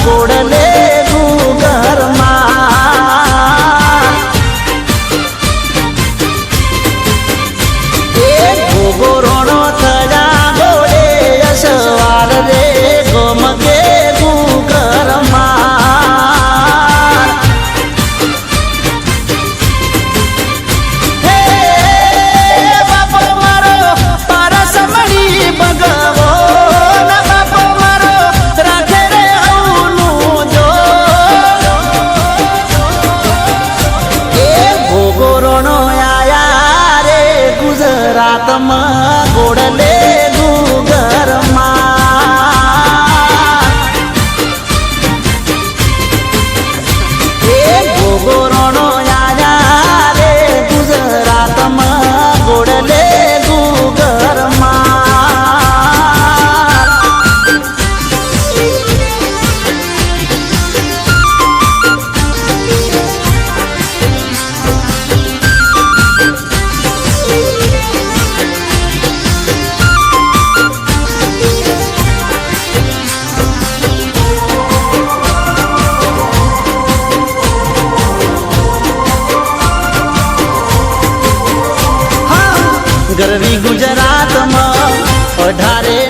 ગોડલે ઘરમાં એ ગોગોરોણો થયા ગોડે યશવાલ રે ગોમગે ઘરમાં હે બાપો મારો પારસ મણી ભગવો ના બાપો મારો રાખે રે હવનું જો એ ગોગોરોણો આયા રે ગુજરાતમાં ગોડલે ઘરમાં એ ગોગોરોણો આયા રે ગુજરાતમાં ગોડલે ઘરમાં ગરવી ગુજરાતમાં 18